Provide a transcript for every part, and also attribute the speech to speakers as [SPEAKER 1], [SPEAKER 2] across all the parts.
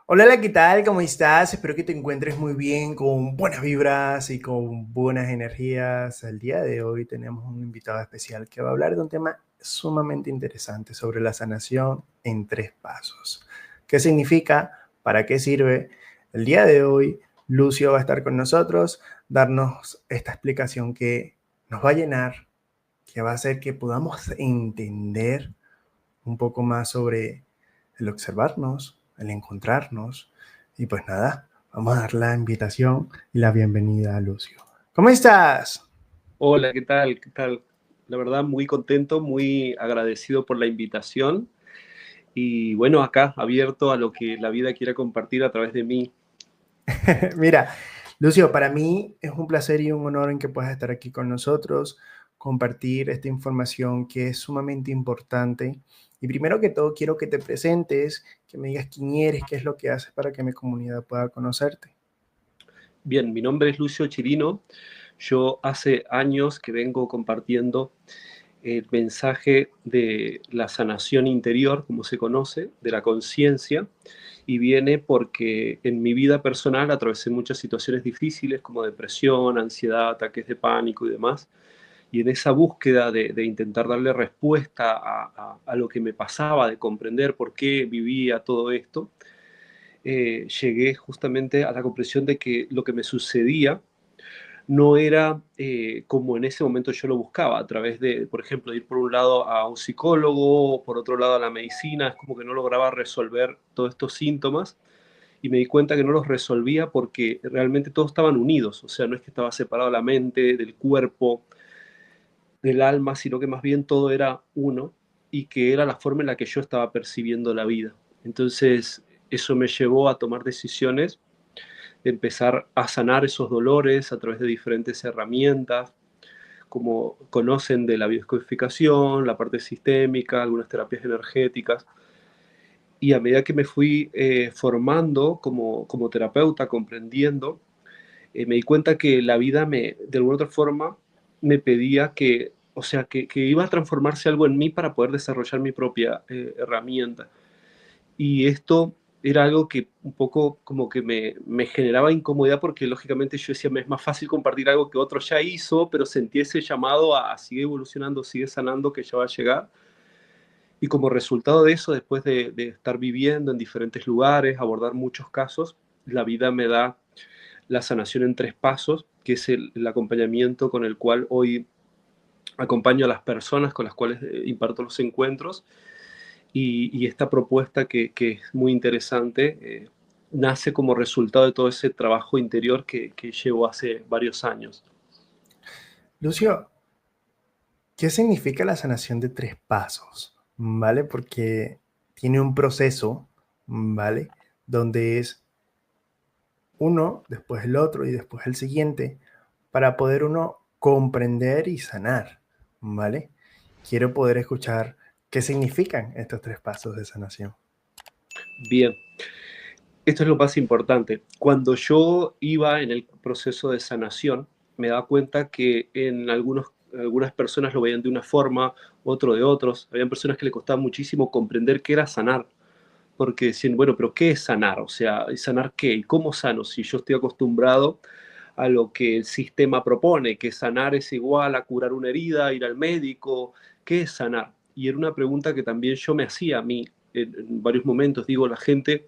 [SPEAKER 1] Hola, ¿qué tal? ¿Cómo estás? Espero que te encuentres muy bien, con buenas vibras y con buenas energías. El día de hoy tenemos un invitado especial que va a hablar de un tema sumamente interesante sobre la sanación en tres pasos. ¿Qué significa? ¿Para qué sirve? El día de hoy, Lucio va a estar con nosotros, darnos esta explicación que nos va a llenar, que va a hacer que podamos entender un poco más sobre el observarnos, el encontrarnos. Y pues nada, vamos a dar la invitación y la bienvenida a Lucio. ¿Cómo estás?
[SPEAKER 2] Hola, ¿qué tal? ¿Qué tal? La verdad, muy contento, muy agradecido por la invitación y bueno, acá abierto a lo que la vida quiera compartir a través de mí.
[SPEAKER 1] Mira, Lucio, para mí es un placer y un honor en que puedas estar aquí con nosotros, compartir esta información que es sumamente importante. Y primero que todo, quiero que te presentes, que me digas quién eres, qué es lo que haces para que mi comunidad pueda conocerte.
[SPEAKER 2] Bien, mi nombre es Lucio Chirino. Yo hace años que vengo compartiendo el mensaje de la sanación interior, como se conoce, de la conciencia, y viene porque en mi vida personal atravesé muchas situaciones difíciles como depresión, ansiedad, ataques de pánico y demás. Y en esa búsqueda de intentar darle respuesta a lo que me pasaba, de comprender por qué vivía todo esto, llegué justamente a la comprensión de que lo que me sucedía no era como en ese momento yo lo buscaba, a través de, por ejemplo, ir por un lado a un psicólogo, por otro lado a la medicina, es como que no lograba resolver todos estos síntomas y me di cuenta que no los resolvía porque realmente todos estaban unidos, o sea, no es que estaba separado la mente del cuerpo, del alma, sino que más bien todo era uno y que era la forma en la que yo estaba percibiendo la vida. Entonces, eso me llevó a tomar decisiones, de empezar a sanar esos dolores a través de diferentes herramientas, como conocen de la biodescodificación, la parte sistémica, algunas terapias energéticas. Y a medida que me fui formando como terapeuta, comprendiendo, me di cuenta que la vida de alguna otra forma, me pedía que, o sea, que iba a transformarse algo en mí para poder desarrollar mi propia herramienta. Y esto era algo que un poco como que me generaba incomodidad porque lógicamente yo decía, me es más fácil compartir algo que otro ya hizo, pero sentí ese llamado a sigue evolucionando, sigue sanando, que ya va a llegar. Y como resultado de eso, después de estar viviendo en diferentes lugares, abordar muchos casos, la vida me da la sanación en tres pasos, que es el acompañamiento con el cual hoy acompaño a las personas con las cuales imparto los encuentros. Y esta propuesta que es muy interesante nace como resultado de todo ese trabajo interior que llevo hace varios años.
[SPEAKER 1] Lucio, ¿qué significa la sanación de tres pasos? ¿Vale? Porque tiene un proceso, ¿vale? Donde es uno, después el otro y después el siguiente, para poder uno comprender y sanar, ¿vale? Quiero poder escuchar qué significan estos tres pasos de sanación.
[SPEAKER 2] Bien, esto es lo más importante. Cuando yo iba en el proceso de sanación, me daba cuenta que algunas personas lo veían de una forma, otro de otros. Habían personas que le costaba muchísimo comprender qué era sanar, porque decían, bueno, pero ¿qué es sanar? O sea, ¿sanar qué? ¿Y cómo sano? Si yo estoy acostumbrado a lo que el sistema propone, que sanar es igual a curar una herida, ir al médico, ¿qué es sanar? Y era una pregunta que también yo me hacía a mí en varios momentos. Digo, la gente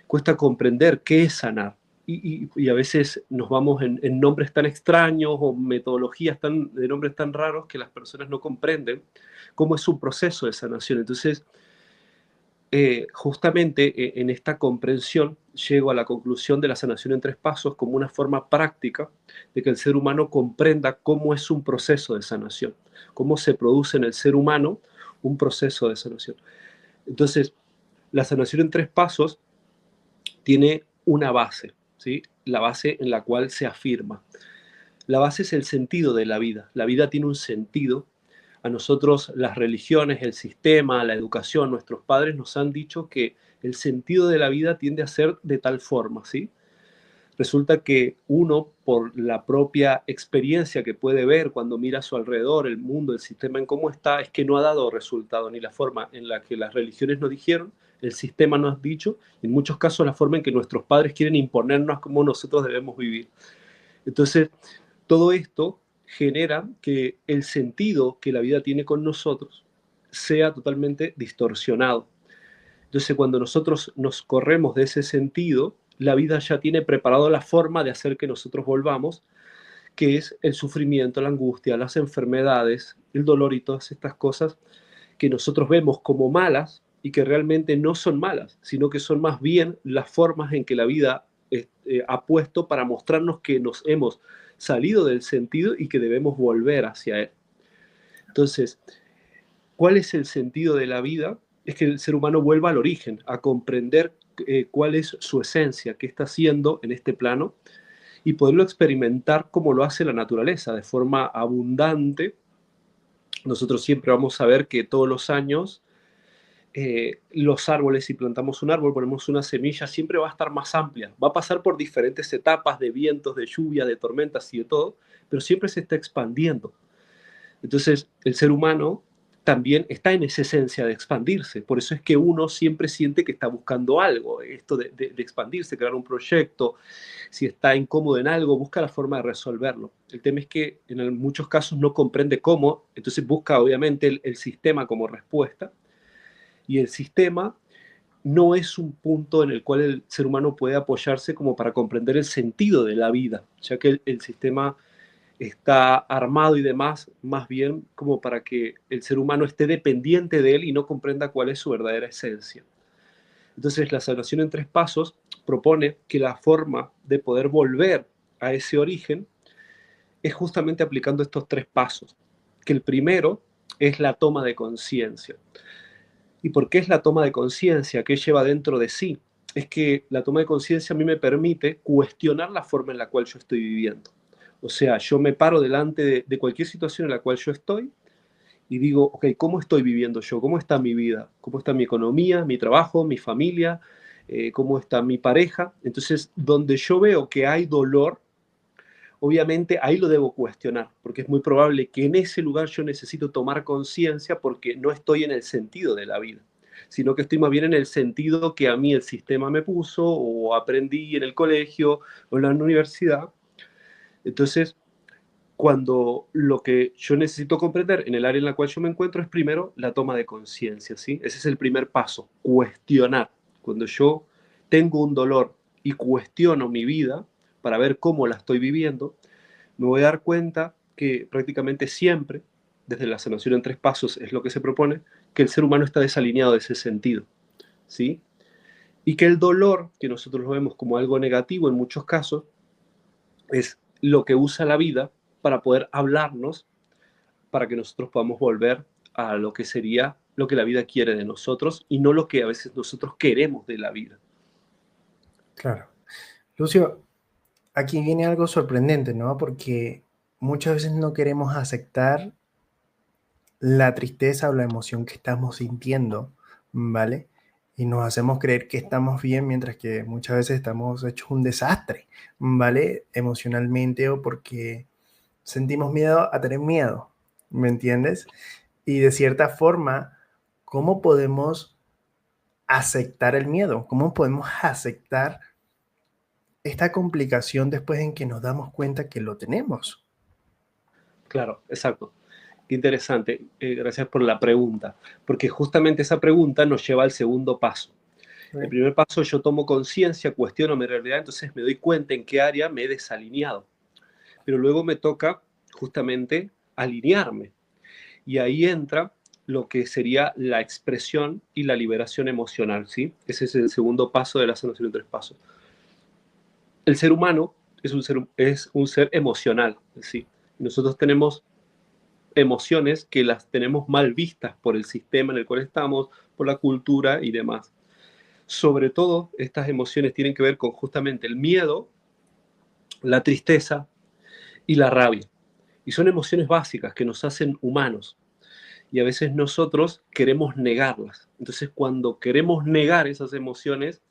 [SPEAKER 2] cuesta comprender qué es sanar. Y a veces nos vamos en nombres tan extraños o metodologías de nombres tan raros que las personas no comprenden cómo es su proceso de sanación. Entonces, justamente en esta comprensión llego a la conclusión de la sanación en tres pasos como una forma práctica de que el ser humano comprenda cómo es un proceso de sanación, cómo se produce en el ser humano un proceso de sanación. Entonces, la sanación en tres pasos tiene una base, ¿sí? La base en la cual se afirma. La base es el sentido de la vida. La vida tiene un sentido. A nosotros las religiones, el sistema, la educación, nuestros padres nos han dicho que el sentido de la vida tiende a ser de tal forma, ¿sí? Resulta que uno, por la propia experiencia que puede ver cuando mira a su alrededor, el mundo, el sistema en cómo está, es que no ha dado resultado, ni la forma en la que las religiones nos dijeron el sistema nos ha dicho, en muchos casos la forma en que nuestros padres quieren imponernos cómo nosotros debemos vivir. Entonces, todo esto genera que el sentido que la vida tiene con nosotros sea totalmente distorsionado. Entonces, cuando nosotros nos corremos de ese sentido, la vida ya tiene preparado la forma de hacer que nosotros volvamos, que es el sufrimiento, la angustia, las enfermedades, el dolor y todas estas cosas que nosotros vemos como malas y que realmente no son malas, sino que son más bien las formas en que la vida ha puesto para mostrarnos que nos hemos salido del sentido y que debemos volver hacia él. Entonces, ¿cuál es el sentido de la vida? Es que el ser humano vuelva al origen, a comprender cuál es su esencia, qué está haciendo en este plano y poderlo experimentar como lo hace la naturaleza, de forma abundante. Nosotros siempre vamos a ver que todos los años los árboles, si plantamos un árbol, ponemos una semilla, siempre va a estar más amplia, va a pasar por diferentes etapas de vientos, de lluvia, de tormentas y de todo, pero siempre se está expandiendo. Entonces, el ser humano también está en esa esencia de expandirse. Por eso es que uno siempre siente que está buscando algo, esto de expandirse, crear un proyecto. Si está incómodo en algo, busca la forma de resolverlo. El tema es que en muchos casos no comprende cómo, entonces busca obviamente el sistema como respuesta. Y el sistema no es un punto en el cual el ser humano puede apoyarse como para comprender el sentido de la vida, ya que el sistema está armado y demás, más bien como para que el ser humano esté dependiente de él y no comprenda cuál es su verdadera esencia. Entonces, la sanación en tres pasos propone que la forma de poder volver a ese origen es justamente aplicando estos tres pasos, que el primero es la toma de conciencia. ¿Y por qué es la toma de conciencia? ¿Qué lleva dentro de sí? Es que la toma de conciencia a mí me permite cuestionar la forma en la cual yo estoy viviendo. O sea, yo me paro delante de cualquier situación en la cual yo estoy y digo, ok, ¿cómo estoy viviendo yo? ¿Cómo está mi vida? ¿Cómo está mi economía, mi trabajo, mi familia? ¿Cómo está mi pareja? Entonces, donde yo veo que hay dolor, obviamente ahí lo debo cuestionar, porque es muy probable que en ese lugar yo necesito tomar conciencia porque no estoy en el sentido de la vida, sino que estoy más bien en el sentido que a mí el sistema me puso o aprendí en el colegio o en la universidad. Entonces, cuando lo que yo necesito comprender en el área en la cual yo me encuentro es primero la toma de conciencia, ¿sí? Ese es el primer paso, cuestionar. Cuando yo tengo un dolor y cuestiono mi vida para ver cómo la estoy viviendo, me voy a dar cuenta que prácticamente siempre, desde la sanación en tres pasos es lo que se propone, que el ser humano está desalineado de ese sentido, ¿sí? Y que el dolor, que nosotros lo vemos como algo negativo en muchos casos, es lo que usa la vida para poder hablarnos, para que nosotros podamos volver a lo que sería lo que la vida quiere de nosotros y no lo que a veces nosotros queremos de la vida.
[SPEAKER 1] Claro. Lucio, aquí viene algo sorprendente, ¿no? Porque muchas veces no queremos aceptar la tristeza o la emoción que estamos sintiendo, ¿vale? Y nos hacemos creer que estamos bien mientras que muchas veces estamos hechos un desastre, ¿vale? Emocionalmente o porque sentimos miedo a tener miedo, ¿me entiendes? Y de cierta forma, ¿cómo podemos aceptar el miedo? ¿Cómo podemos aceptar esta complicación después en que nos damos cuenta que lo tenemos?
[SPEAKER 2] Claro, exacto. Qué interesante. Gracias por la pregunta, porque justamente esa pregunta nos lleva al segundo paso. El
[SPEAKER 1] ¿Sí?
[SPEAKER 2] primer paso, yo tomo conciencia, cuestiono mi realidad, entonces me doy cuenta en qué área me he desalineado. Pero luego me toca justamente alinearme. Y ahí entra lo que sería la expresión y la liberación emocional, ¿sí? Ese es el segundo paso de la sanación en tres pasos. El ser humano es un ser emocional, ¿sí? Nosotros tenemos emociones que las tenemos mal vistas por el sistema en el cual estamos, por la cultura y demás. Sobre todo, estas emociones tienen que ver con justamente el miedo, la tristeza y la rabia. Y son emociones básicas que nos hacen humanos. Y a veces nosotros queremos negarlas. Entonces, cuando queremos negar esas emociones,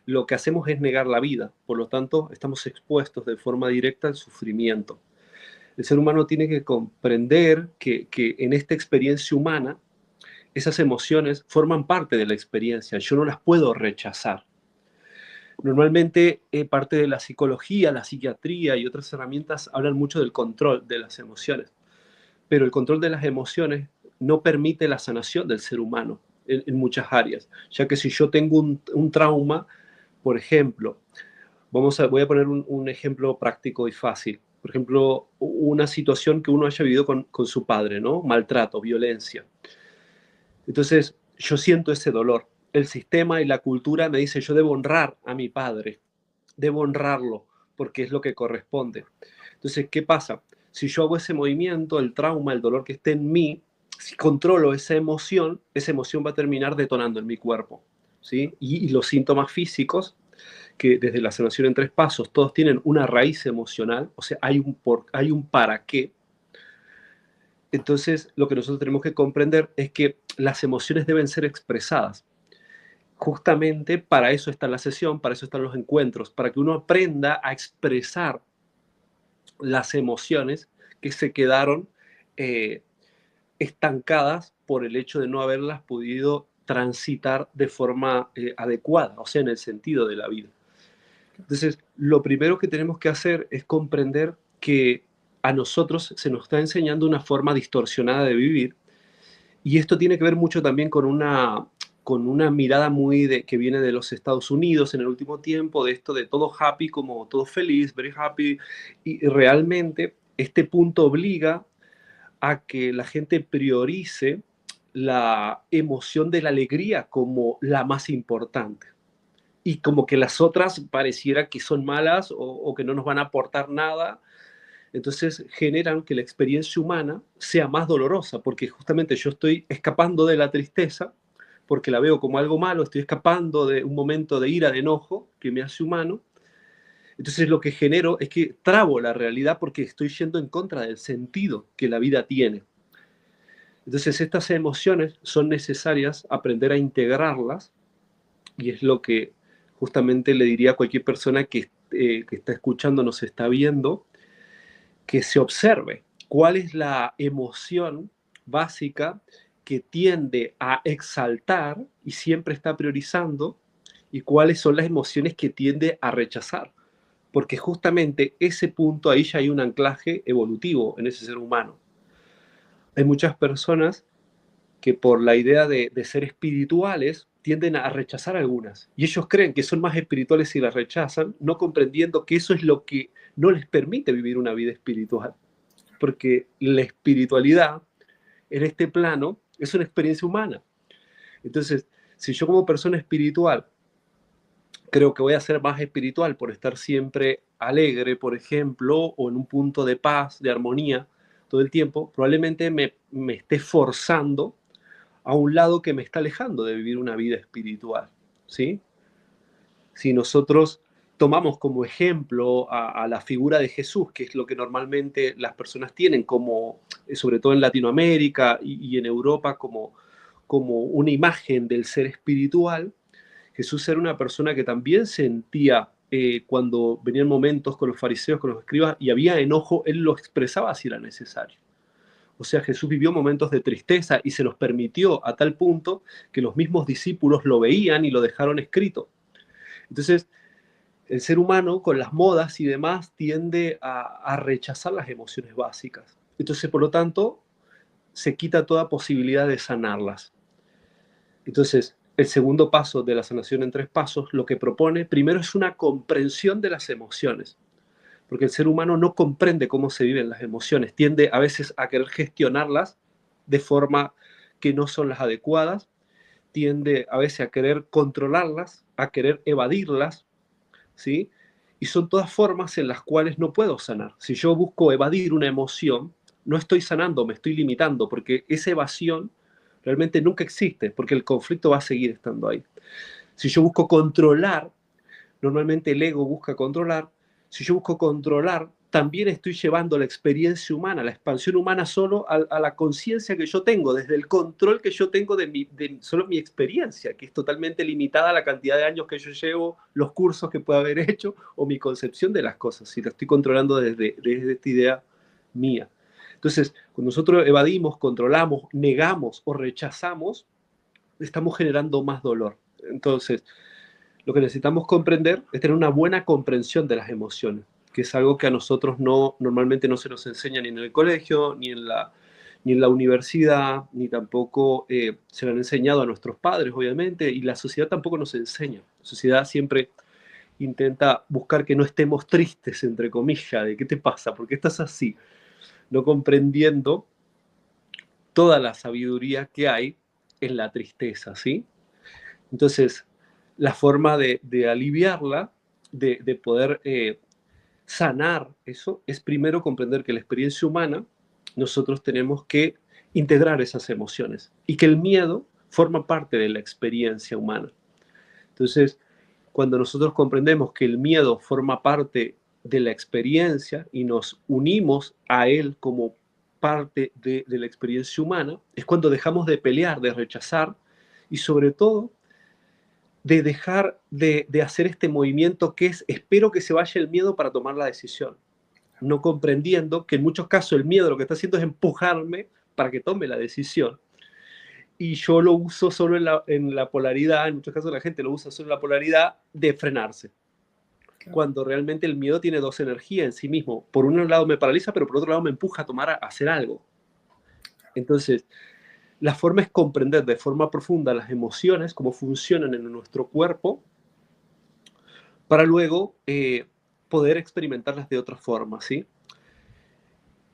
[SPEAKER 2] lo que hacemos es negar la vida. Por lo tanto, estamos expuestos de forma directa al sufrimiento. El ser humano tiene que comprender que en esta experiencia humana esas emociones forman parte de la experiencia, yo no las puedo rechazar. Normalmente parte de la psicología, la psiquiatría y otras herramientas hablan mucho del control de las emociones, pero el control de las emociones no permite la sanación del ser humano en muchas áreas, ya que si yo tengo un trauma, por ejemplo, voy a poner un ejemplo práctico y fácil. Por ejemplo, una situación que uno haya vivido con su padre, ¿no? Maltrato, violencia. Entonces, yo siento ese dolor. El sistema y la cultura me dice, yo debo honrar a mi padre, debo honrarlo, porque es lo que corresponde. Entonces, ¿qué pasa? Si yo hago ese movimiento, el trauma, el dolor que esté en mí, si controlo esa emoción va a terminar detonando en mi cuerpo, ¿sí? Y los síntomas físicos, que desde la sanación en 3 pasos, todos tienen una raíz emocional, o sea, hay un para qué. Entonces, lo que nosotros tenemos que comprender es que las emociones deben ser expresadas. Justamente para eso está la sesión, para eso están los encuentros, para que uno aprenda a expresar las emociones que se quedaron eh, estancadas por el hecho de no haberlas podido transitar de forma adecuada, o sea, en el sentido de la vida. Entonces, lo primero que tenemos que hacer es comprender que a nosotros se nos está enseñando una forma distorsionada de vivir, y esto tiene que ver mucho también con una mirada que viene de los Estados Unidos en el último tiempo, de esto de todo happy, como todo feliz, very happy, y realmente este punto obliga a que la gente priorice la emoción de la alegría como la más importante. Y como que las otras pareciera que son malas o que no nos van a aportar nada. Entonces generan que la experiencia humana sea más dolorosa, porque justamente yo estoy escapando de la tristeza, porque la veo como algo malo, estoy escapando de un momento de ira, de enojo, que me hace humano. Entonces lo que genero es que trabo la realidad porque estoy yendo en contra del sentido que la vida tiene. Entonces estas emociones son necesarias aprender a integrarlas, y es lo que justamente le diría a cualquier persona que está escuchando, nos está viendo, que se observe cuál es la emoción básica que tiende a exaltar y siempre está priorizando, y cuáles son las emociones que tiende a rechazar. Porque justamente ese punto, ahí ya hay un anclaje evolutivo en ese ser humano. Hay muchas personas que por la idea de ser espirituales tienden a rechazar algunas. Y ellos creen que son más espirituales si las rechazan, no comprendiendo que eso es lo que no les permite vivir una vida espiritual. Porque la espiritualidad en este plano es una experiencia humana. Entonces, si yo como persona espiritual creo que voy a ser más espiritual por estar siempre alegre, por ejemplo, o en un punto de paz, de armonía todo el tiempo, probablemente me esté forzando a un lado que me está alejando de vivir una vida espiritual, ¿sí? Si nosotros tomamos como ejemplo a la figura de Jesús, que es lo que normalmente las personas tienen como, sobre todo en Latinoamérica y en Europa, como una imagen del ser espiritual, Jesús era una persona que también sentía cuando venían momentos con los fariseos, con los escribas, y había enojo, él lo expresaba si era necesario. O sea, Jesús vivió momentos de tristeza y se los permitió a tal punto que los mismos discípulos lo veían y lo dejaron escrito. Entonces, el ser humano con las modas y demás tiende a rechazar las emociones básicas. Entonces, por lo tanto, se quita toda posibilidad de sanarlas. Entonces, el segundo paso de la sanación en 3 pasos lo que propone primero es una comprensión de las emociones, porque el ser humano no comprende cómo se viven las emociones, tiende a veces a querer gestionarlas de forma que no son las adecuadas, tiende a veces a querer controlarlas, a querer evadirlas, ¿sí? Y son todas formas en las cuales no puedo sanar. Si yo busco evadir una emoción, no estoy sanando, me estoy limitando, porque esa evasión realmente nunca existe, porque el conflicto va a seguir estando ahí. Si yo busco controlar, normalmente el ego busca controlar. Si yo busco controlar, también estoy llevando la experiencia humana, la expansión humana solo a la conciencia que yo tengo, desde el control que yo tengo de solo mi experiencia, que es totalmente limitada a la cantidad de años que yo llevo, los cursos que puedo haber hecho o mi concepción de las cosas, si la estoy controlando desde esta idea mía. Entonces, cuando nosotros evadimos, controlamos, negamos o rechazamos, estamos generando más dolor. Entonces, lo que necesitamos comprender es tener una buena comprensión de las emociones, que es algo que a nosotros normalmente no se nos enseña ni en el colegio, ni en la universidad, ni tampoco se lo han enseñado a nuestros padres, obviamente, y la sociedad tampoco nos enseña. La sociedad siempre intenta buscar que no estemos tristes, entre comillas, de qué te pasa, por qué estás así, no comprendiendo toda la sabiduría que hay en la tristeza, ¿sí? Entonces, la forma de aliviarla, de poder sanar eso, es primero comprender que la experiencia humana, nosotros tenemos que integrar esas emociones y que el miedo forma parte de la experiencia humana. Entonces, cuando nosotros comprendemos que el miedo forma parte de la experiencia y nos unimos a él como parte de la experiencia humana, es cuando dejamos de pelear, de rechazar y sobre todo de dejar de hacer este movimiento que es espero que se vaya el miedo para tomar la decisión, no comprendiendo que en muchos casos el miedo lo que está haciendo es empujarme para que tome la decisión. Y yo lo uso solo en la polaridad, en muchos casos la gente lo usa solo en la polaridad de frenarse, cuando realmente el miedo tiene dos energías en sí mismo. Por un lado me paraliza, pero por otro lado me empuja a tomar a hacer algo. Entonces, la forma es comprender de forma profunda las emociones, cómo funcionan en nuestro cuerpo, para luego poder experimentarlas de otra forma, ¿sí?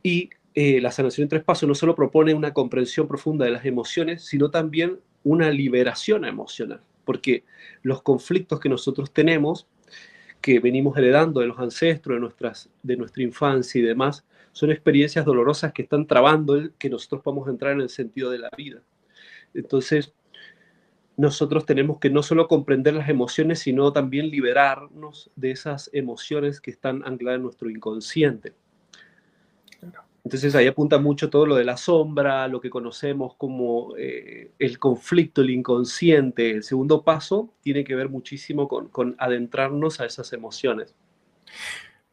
[SPEAKER 2] Y la sanación en tres pasos no solo propone una comprensión profunda de las emociones, sino también una liberación emocional, porque los conflictos que nosotros tenemos, que venimos heredando de los ancestros, de nuestra infancia y demás, son experiencias dolorosas que están trabando que nosotros podamos entrar en el sentido de la vida. Entonces, nosotros tenemos que no solo comprender las emociones, sino también liberarnos de esas emociones que están ancladas en nuestro inconsciente. Entonces ahí apunta mucho todo lo de la sombra, lo que conocemos como el conflicto, el inconsciente. El segundo paso tiene que ver muchísimo con adentrarnos a esas emociones.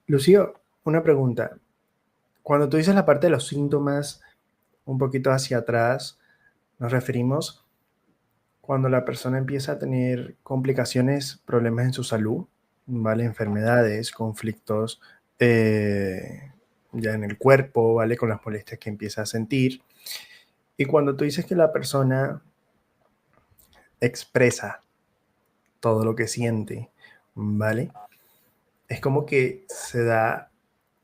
[SPEAKER 1] Lucio, una pregunta. Cuando tú dices la parte de los síntomas, un poquito hacia atrás, nos referimos cuando la persona empieza a tener complicaciones, problemas en su salud, ¿vale? Enfermedades, conflictos ya en el cuerpo, ¿vale? Con las molestias que empieza a sentir. Y cuando tú dices que la persona expresa todo lo que siente, ¿vale? Es como que se da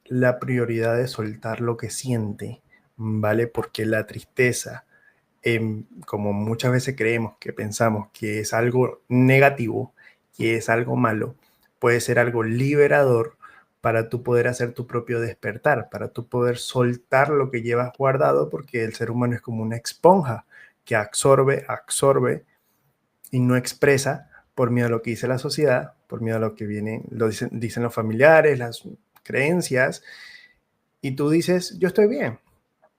[SPEAKER 1] la prioridad de soltar lo que siente, ¿vale? Porque la tristeza, como muchas veces creemos que pensamos que es algo negativo, que es algo malo, puede ser algo liberador para tú poder hacer tu propio despertar, para tú poder soltar lo que llevas guardado, porque el ser humano es como una esponja que absorbe, absorbe y no expresa por miedo a lo que dice la sociedad, por miedo a lo que viene, dicen los familiares, las creencias, y tú dices, yo estoy bien.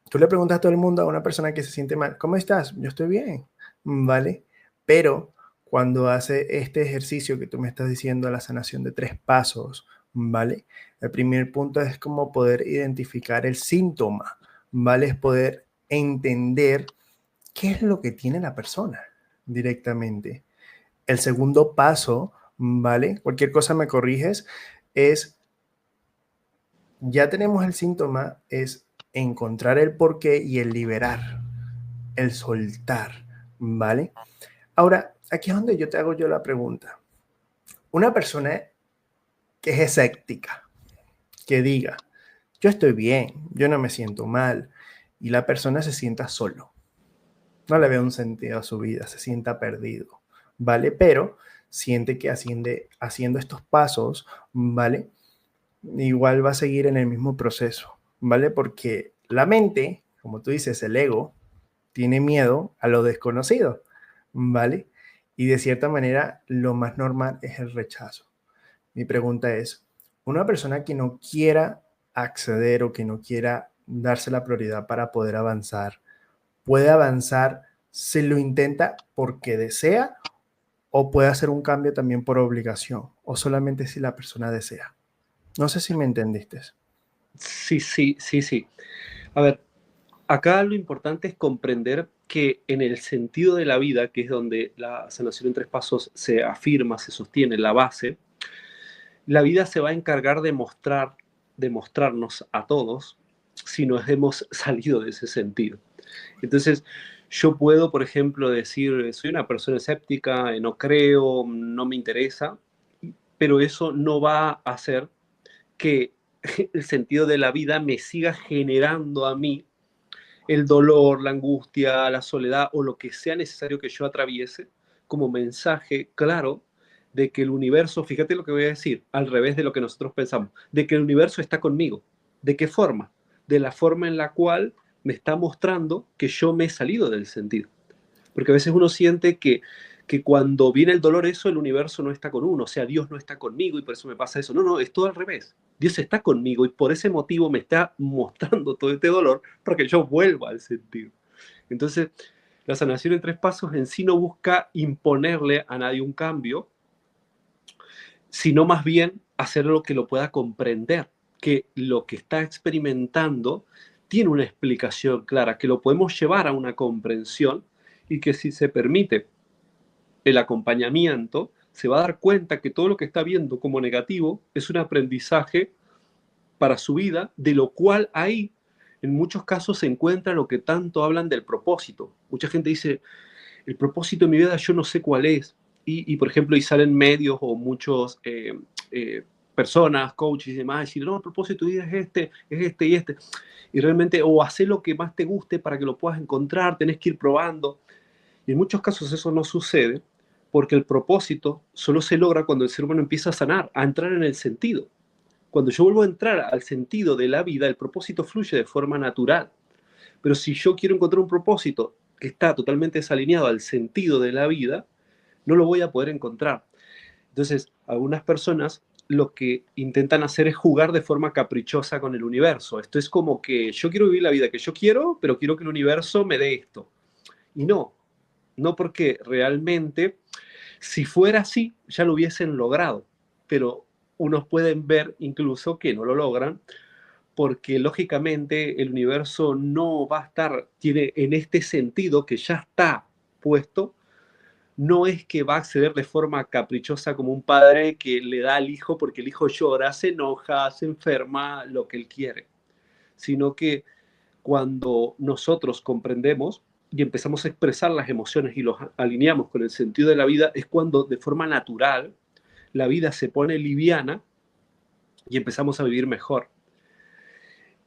[SPEAKER 1] Tú le preguntas a todo el mundo, a una persona que se siente mal, ¿cómo estás? Yo estoy bien, ¿vale? Pero cuando hace este ejercicio que tú me estás diciendo, la sanación de tres pasos, ¿vale? El primer punto es como poder identificar el síntoma, ¿vale? Es poder entender qué es lo que tiene la persona directamente. El segundo paso, ¿vale? Cualquier cosa me corriges, es, ya tenemos el síntoma, es encontrar el porqué y el liberar, el soltar, ¿vale? Ahora, aquí es donde yo te hago yo la pregunta. Una persona que es escéptica, que diga, yo estoy bien, yo no me siento mal, y la persona se sienta solo, no le ve un sentido a su vida, se sienta perdido, ¿vale? Pero siente que haciendo estos pasos, ¿vale? Igual va a seguir en el mismo proceso, ¿vale? Porque la mente, como tú dices, el ego, tiene miedo a lo desconocido, ¿vale? Y de cierta manera, lo más normal es el rechazo. Mi pregunta es, una persona que no quiera acceder o que no quiera darse la prioridad para poder avanzar, ¿puede avanzar si lo intenta porque desea o puede hacer un cambio también por obligación o solamente si la persona desea? No sé si me entendiste.
[SPEAKER 2] Sí, sí, sí, sí. A ver, acá lo importante es comprender que en el sentido de la vida, que es donde la sanación en tres pasos se afirma, se sostiene, la base, la vida se va a encargar de mostrarnos a todos si nos hemos salido de ese sentido. Entonces, yo puedo, por ejemplo, decir, soy una persona escéptica, no creo, no me interesa, pero eso no va a hacer que el sentido de la vida me siga generando a mí el dolor, la angustia, la soledad o lo que sea necesario que yo atraviese como mensaje claro de que el universo, fíjate lo que voy a decir, al revés de lo que nosotros pensamos, de que el universo está conmigo. ¿De qué forma? De la forma en la cual me está mostrando que yo me he salido del sentido. Porque a veces uno siente que cuando viene el dolor eso, el universo no está con uno, o sea, Dios no está conmigo y por eso me pasa eso. No, no, es todo al revés. Dios está conmigo y por ese motivo me está mostrando todo este dolor para que yo vuelva al sentido. Entonces, la sanación en tres pasos en sí no busca imponerle a nadie un cambio, sino más bien hacer lo que lo pueda comprender, que lo que está experimentando tiene una explicación clara, que lo podemos llevar a una comprensión y que si se permite el acompañamiento, se va a dar cuenta que todo lo que está viendo como negativo es un aprendizaje para su vida, de lo cual ahí en muchos casos se encuentra lo que tanto hablan del propósito. Mucha gente dice, el propósito de mi vida yo no sé cuál es. Por ejemplo, y salen medios o muchos personas, coaches y demás, decir, no, el propósito de vida es este y este. Y realmente, o hacer lo que más te guste para que lo puedas encontrar, tenés que ir probando. Y en muchos casos eso no sucede porque el propósito solo se logra cuando el ser humano empieza a sanar, a entrar en el sentido. Cuando yo vuelvo a entrar al sentido de la vida, el propósito fluye de forma natural. Pero si yo quiero encontrar un propósito que está totalmente desalineado al sentido de la vida, no lo voy a poder encontrar. Entonces, algunas personas lo que intentan hacer es jugar de forma caprichosa con el universo. Esto es como que yo quiero vivir la vida que yo quiero, pero quiero que el universo me dé esto. Y no, no porque realmente, si fuera así, ya lo hubiesen logrado. Pero unos pueden ver incluso que no lo logran porque lógicamente el universo no va a estar, tiene en este sentido que ya está puesto, no es que va a acceder de forma caprichosa como un padre que le da al hijo porque el hijo llora, se enoja, se enferma, lo que él quiere, sino que cuando nosotros comprendemos y empezamos a expresar las emociones y los alineamos con el sentido de la vida, es cuando de forma natural la vida se pone liviana y empezamos a vivir mejor.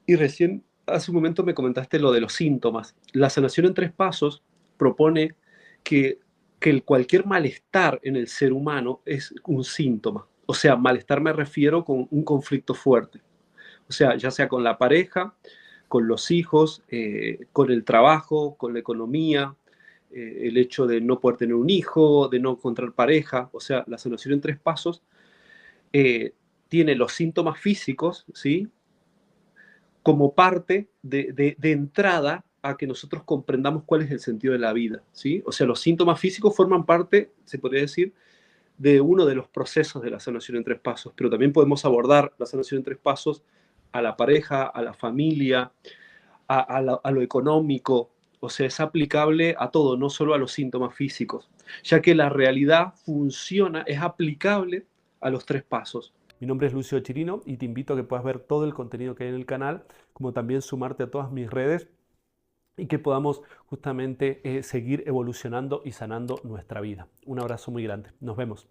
[SPEAKER 2] Y recién, hace un momento me comentaste lo de los síntomas. La sanación en tres pasos propone que, cualquier malestar en el ser humano es un síntoma. O sea, malestar me refiero con un conflicto fuerte. O sea, ya sea con la pareja, con los hijos, con el trabajo, con la economía, el hecho de no poder tener un hijo, de no encontrar pareja. O sea, la sanación en tres pasos tiene los síntomas físicos, ¿sí? Como parte de entrada a que nosotros comprendamos cuál es el sentido de la vida, ¿sí? O sea, los síntomas físicos forman parte, se podría decir, de uno de los procesos de la sanación en tres pasos, pero también podemos abordar la sanación en tres pasos a la pareja, a la familia, a lo económico, o sea, es aplicable a todo, no solo a los síntomas físicos, ya que la realidad funciona, es aplicable a los tres pasos. Mi nombre es Lucio Chirino y te invito a que puedas ver todo el contenido que hay en el canal, como también sumarte a todas mis redes y que podamos justamente seguir evolucionando y sanando nuestra vida. Un abrazo muy grande. Nos vemos.